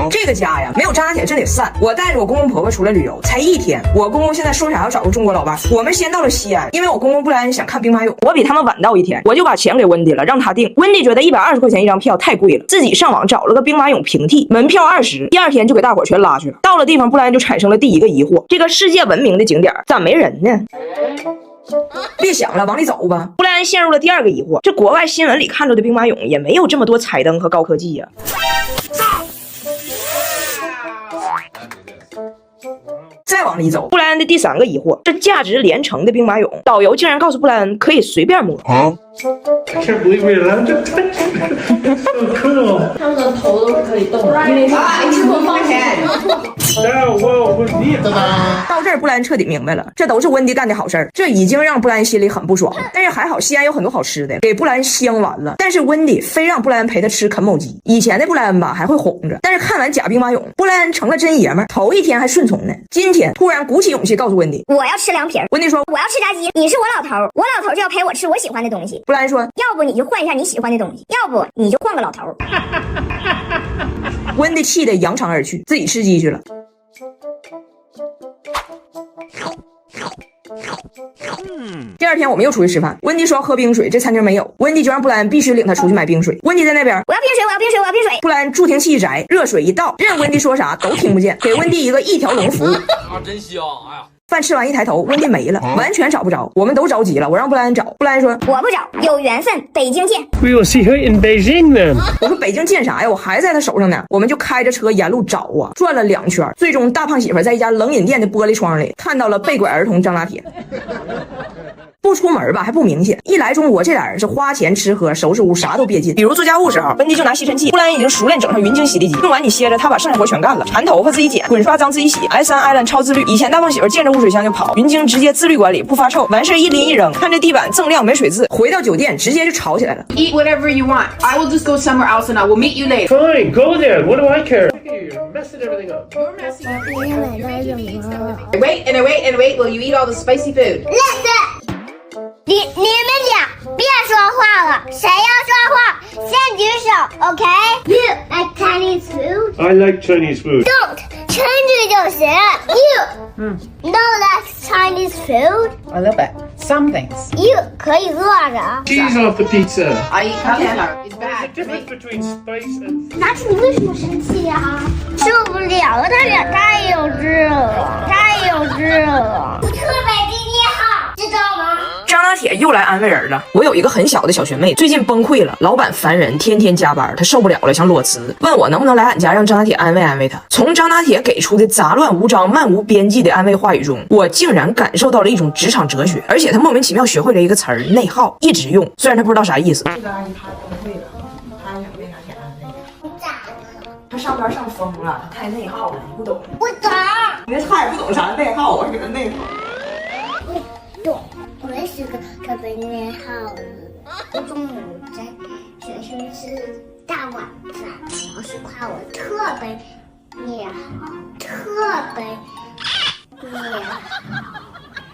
这个家呀，没有张大铁真得散。我带着我公公婆婆出来旅游，才1天，我公公现在说啥要找个中国老伴。我们先到了西安，因为我公公布莱恩想看兵马俑，我比他们晚到1天，我就把钱给温迪了，让他订。温迪觉得120块钱一张票太贵了，自己上网找了个兵马俑平替，门票20，第2天就给大伙全拉去了。到了地方，布莱恩就产生了第一个疑惑：这个世界闻名的景点咋没人呢？别想了，往里走吧。布莱恩陷入了第2个疑惑：这国外新闻里看着的兵马俑也没有这么多彩灯和高科技呀。再往里走，布莱恩的第3个疑惑：这价值连城的兵马俑，导游竟然告诉布莱恩可以随便摸。I can't believe we're allowed to touch it. So cool. 他们的头都是可以动的，因为是不放钱。到这儿，布莱恩彻底明白了，这都是温迪干的好事儿，这已经让布莱恩心里很不爽。但是还好，西安有很多好吃的，给布莱恩香完了。但是温迪非让布莱恩陪他吃啃某鸡。以前的布莱恩吧还会哄着，但是看完假兵马俑，布莱恩成了真爷们儿。头1天还顺从呢，今天突然鼓起勇气告诉温迪，我要吃凉皮儿。温迪说，我要吃炸鸡。你是我老头，我老头就要陪我吃我喜欢的东西。布莱恩说，要不你就换一下你喜欢的东西，要不你就换个老头。温迪气得扬长而去，自己吃鸡去了。第2天我们又出去吃饭，温迪说要喝冰水，这餐厅没有，温迪就让布莱恩必须领他出去买冰水。温迪在那边，我要冰水，我要冰水，我要冰水。布莱恩助听器一摘，热水一倒，任温迪说啥都听不见，给温迪一条龙服务。真香！哎呀。饭吃完一抬头，温迪没了，完全找不着。我们都着急了，我让布莱恩找，布莱恩说我不找，有缘分，北京见。 We will see her in Beijing then. 我说北京见啥呀？我还在他手上呢。我们就开着车沿路找啊，转了2圈，最终大胖媳妇在一家冷饮店的玻璃窗里看到了被拐儿童张大铁。不出门吧还不明显，一来中国这俩人是花钱吃喝收拾屋啥都别进。比如做家务时候，温迪就拿吸尘器，布莱恩已经熟练整上云鲸洗涤机，用完你歇着，他把剩下活全干了，缠头发自己剪，滚刷脏自己洗。S3 Island 超自律，以前大胖媳妇见着污水箱就跑，云鲸直接自律管理，不发臭，完事一拎一扔，看这地板锃亮没水渍，回到酒店直接就吵起来了。 Eat whatever you want. I will just go somewhere else and I will meet you later. Fine, go there. What do I care? You're messing everything up. You're messy. Wait and wait and wait. Will you eat all the spicy food? Listen. 你们俩别说话了，谁要说话先举手 ，OK？ You like Chinese food? I like Chinese food. Don't 称句就行。You no like Chinese food? A little bit. Some things. You 可以饿着。 Cheese off the pizza. I eat cauliflower. It's There's bad. a difference between spice and... 拿起你为什么生气呀？受不了了，他俩太幼稚了，太幼稚了。特北京你好，知道吗？张大铁又来安慰人了。我有一个很小的小学妹，最近崩溃了，老板烦人，天天加班，她受不了了，想裸辞，问我能不能来俺家让张大铁安慰安慰她。从张大铁给出的杂乱无章、漫无边际的安慰话语中，我竟然感受到了一种职场哲学，而且他莫名其妙学会了一个词儿——内耗，一直用，虽然他不知道啥意思。这个阿姨她崩溃了，她想为拿铁安慰。咋的？她上班上疯了，她太内耗了，你不懂。不懂。你这他也不懂啥内耗，我给他内耗。懂。我也是个特别内耗的。我中午在学校吃大晚饭，老师夸我特别内耗，特别内耗。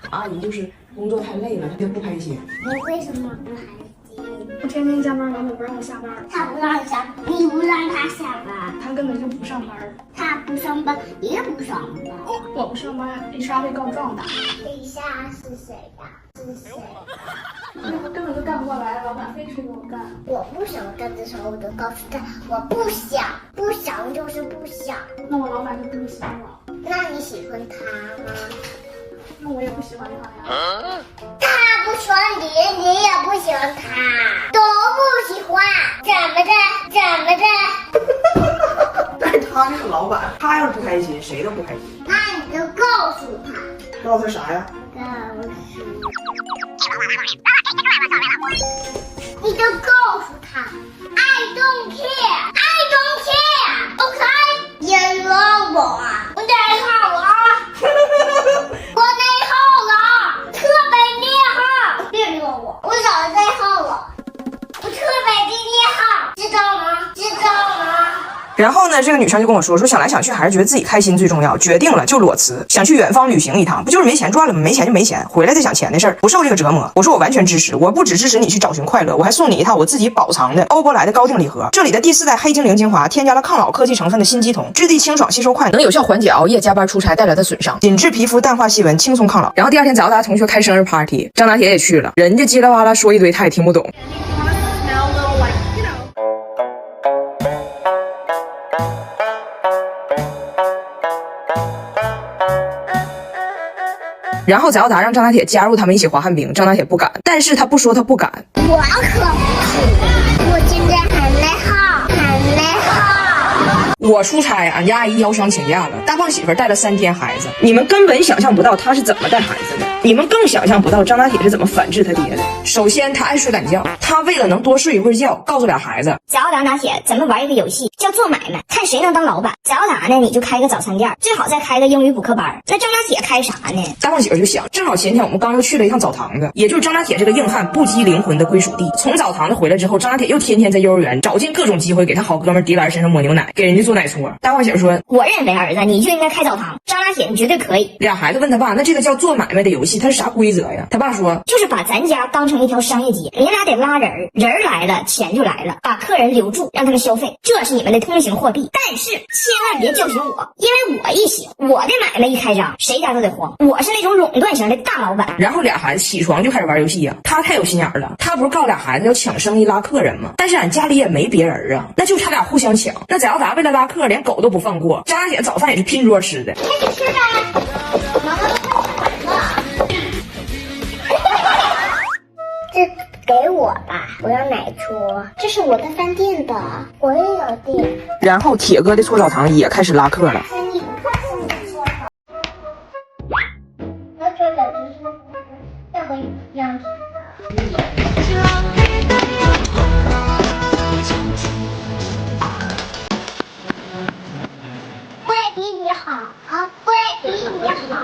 阿姨就是工作太累了，她就不开心。你为什么不开心？我天天加班，老板不让我下班。他不让下，你不让他下班，他根本就不上班。他不上班，你也不上班。我不上班，HR 会告状的。等一下是谁呀？是谁？我根本就干不过来，老板非催着我干。我不想干的时候，我就告诉他我不想，不想就是不想。那我老板就不喜欢我。那你喜欢他吗？那我也不喜欢他呀。他不喜欢你，你也不喜欢他，都不喜欢，怎么的？怎么的？但是他是老板，他要是不开心，谁都不开心。那你就告诉他，告诉他啥呀？告诉你就告诉他 I don't care, I don't care, OK？ 别惹我，我内耗了，我内耗了，特别内耗，别惹我，我早就内耗了，我特别的内耗，知道吗？知道吗？然后呢，这个女生就跟我说想来想去还是觉得自己开心最重要，决定了就裸辞，想去远方旅行一趟，不就是没钱赚了吗？没钱就没钱，回来再想钱的事儿，不受这个折磨。我说我完全支持，我不只支持你去找寻快乐，我还送你一套我自己保藏的欧珀莱的高定礼盒，这里的第4代黑精灵精华添加了抗老科技成分的新肌酮，质地清爽，吸收快，能有效缓解熬夜加班出差带来的损伤，紧致皮肤，淡化细纹，轻松抗老。然后第2天早达同学开生日 party， 张拿铁也去了，人家叽里哇啦说一堆他也听不懂。然后早达让张拿铁加入他们一起滑旱冰，张拿铁不敢，但是他不说他不敢。我可不，我现在很内耗，很内耗。我出差，俺家阿姨腰伤请假了，大胖媳妇带了3天孩子，你们根本想象不到她是怎么带孩子的，你们更想象不到张拿铁是怎么反制他爹的。首先，他爱睡懒觉，他为了能多睡一会儿觉，告诉俩孩子，早达拿铁，咱们玩一个游戏，叫做买卖，看谁能当老板。早达呢，你就开个早餐店，最好再开个英语补课班。那张拿铁开啥呢？大胖媳妇就想，正好前天我们刚又去了一趟澡堂子，也就是张拿铁这个硬汉不羁灵魂的归属地。从澡堂子回来之后，张拿铁又天天在幼儿园找尽各种机会给他好哥们迪兰身上抹牛奶，给人家做奶搓。大胖媳妇说，我认为儿子你就应该开澡堂，张拿铁你绝对可以。俩孩子问他爸，那这个叫做买卖的游戏它是啥规则呀？他爸说，就是把咱家当成一条商业街，你俩得拉人，人来了钱就来了，把客人留住，让他们消费，这是你们的通行货币。但是千万别教训我，因为我一行，我的买卖一开张，谁家都得慌，我是那种垄断型的大老板。然后俩孩子起床就开始玩游戏呀，他太有心眼了，他不是告诉俩孩子要抢生意拉客人吗？但是俺家里也没别人啊，那就他俩互相抢。那翟耀达为了拉客连狗都不放过，张大姐早饭也是拼桌吃的。开始吃吧，妈妈都快惨了。这给我吧，我要奶搓，这是我的饭店的，我也有店。然后铁哥的搓澡堂也开始拉客了。你看是你搓好，那这个就是这个样子的。我也比你好啊，我也比你好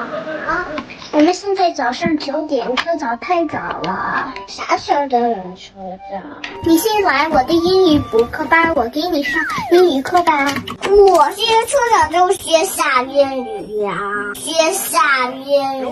啊。我们现在早上9点，搓澡太早了，啥时候都有人搓澡。你先来我的英语补课班，我给你上英语课吧。我学搓澡就学啥英语呀？学啥英语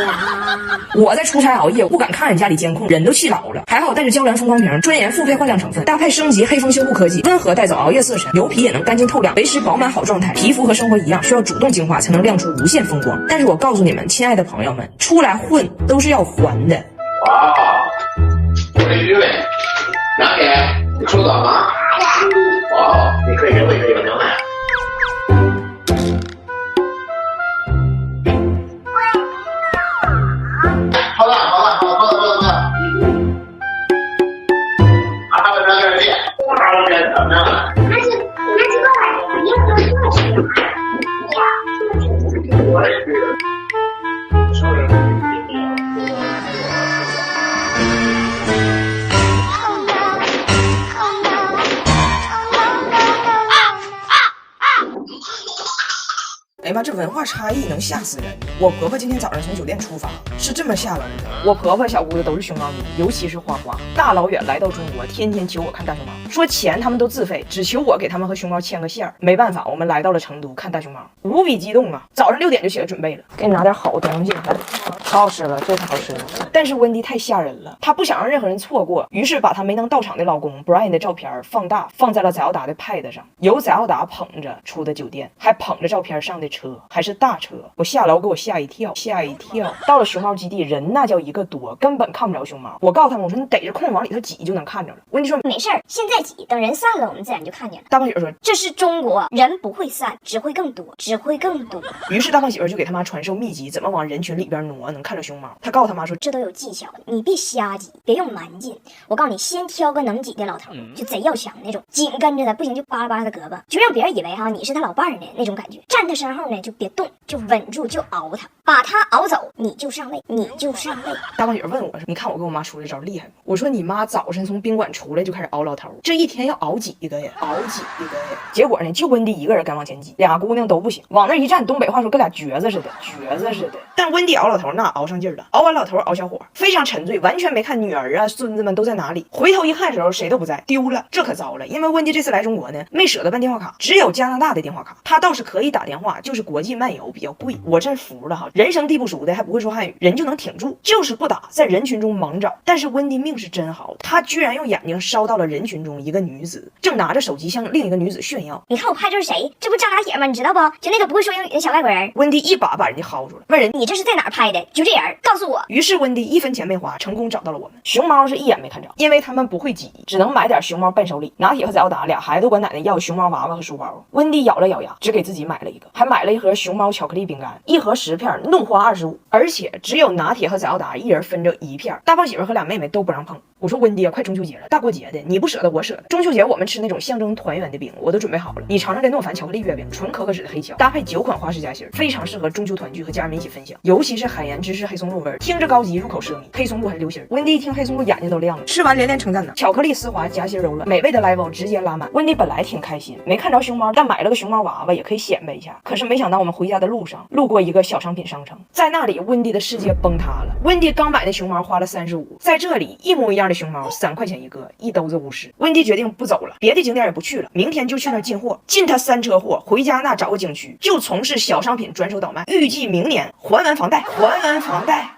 呀？我在出差熬夜，不敢看人家里监控，人都气老了。还好带着娇兰风光瓶，专研复配焕亮成分，搭配升级黑蜂修护科技，温和带走熬夜色沉，油皮也能干净透亮，维持饱满好状态。皮肤和生活一样，需要主动净化才能亮出无限风光。但是我告诉你们，亲爱的朋友们，出来混都是要还的。哇，我是于伟，拿铁，你搓澡吗？哇，你可以给我一个有牛奶。好了，还有那个店，还有点怎么样了？还是过来，你有没有做什么？我也是。哎呀妈，这文化差异能吓死人！我婆婆今天早上从酒店出发，是这么下楼的。我婆婆小姑子都是熊猫迷，尤其是花花，大老远来到中国，天天求我看大熊猫，说钱他们都自费，只求我给他们和熊猫牵个线儿。没办法，我们来到了成都看大熊猫，无比激动啊！早上6点就起来准备了，给你拿点好东西，来，可好吃了，这太好吃了。但是温迪太吓人了，她不想让任何人错过，于是把她没能到场的老公 Brian 的照片放大，放在了翟耀达的 pad 上，由翟耀达捧着出的酒店，还捧着照片上的车，还是大车。我下楼给我吓一跳，吓一跳。到了熊猫基地，人那叫一个多，根本看不着熊猫。我告诉他们，我说你逮着空往里头挤就能看着了。温迪说没事儿，现在挤，等人散了，我们自然就看见了。大胖媳妇说这是中国，人不会散，只会更多，只会更多。于是大胖媳妇就给他妈传授秘籍，怎么往人群里边挪能看着熊猫。他告诉他妈说这都有技巧，你别瞎挤，别用蛮劲。我告诉你，先挑个能挤的老头，就贼要强那种，紧跟着他，不行就扒拉扒拉他胳膊，就让别人以为哈你是他老伴儿呢那种感觉。站他身后后呢就别动，就稳住，就熬它，把它熬走，你就上位，你就上位。大胖媳妇问我说：“你看我跟我妈出这招厉害吗？”我说：“你妈早晨从宾馆出来就开始熬老头，这一天要熬几个呀？熬几个呀？”结果呢，就温迪一个人敢往前挤，俩姑娘都不行，往那一站，东北话说跟俩橛子似的，橛子似的。但温迪熬老头那熬上劲儿了，熬完老头熬小伙，非常沉醉，完全没看女儿啊孙子们都在哪里。回头一看的时候，谁都不在，丢了，这可糟了。因为温迪这次来中国呢，没舍得办电话卡，只有加拿大的电话卡。他倒是可以打电话，就是国际漫游比较贵。我真服了哈，人生地不熟的还不会说汉语，人就能挺住，就是不打，在人群中猛找。但是温迪命是真好，他居然用眼睛烧到了人群中一个女子，正拿着手机向另一个女子炫耀。你看我拍这是谁？这不张拿铁吗？你知道不？就那个不会说英语的小外国人。温迪一把人家薅住了，问人你这是在哪儿拍的？就这人，告诉我。于是温迪1分钱没花，成功找到了我们。熊猫是一眼没看着，因为他们不会挤，只能买点熊猫伴手礼。拿铁和早达俩孩子管奶奶要熊猫娃娃和书包。温迪咬了咬牙，只给自己买了一个，还买了一盒熊猫巧克力饼干，一盒10片，弄花25，而且只有拿铁和早达一人分着1片。大胖媳妇和俩妹妹都不让碰。我说温迪啊，快中秋节了，大过节的，你不舍得我舍得。中秋节我们吃那种象征团圆的饼，我都准备好了。你尝尝这诺凡巧克力月饼，纯可可脂的黑巧，搭配9款花式夹心，非常适合中秋团聚和家人们一起分享。尤其是海盐芝士黑松露味儿，听着高级，入口奢靡，黑松露还流心。温迪一听黑松露眼睛都亮了，吃完连连称赞呢。巧克力丝滑，夹心柔软，美味的 level 直接拉满。温迪本来挺开心，没看着熊猫，但买了个熊猫娃娃也可以显摆一下。可是没想到我们回家的路上，路过一个小商品商城，在那里温迪的世界崩塌了。温迪刚买的熊猫花了35，在这里一模一样的熊猫3块钱一个，一兜子50。温迪决定不走了，别的景点也不去了，明天就去那儿进货，进他3车货，回家那找个景区就从事小商品转手倒卖，预计明年还完房贷，还完房贷。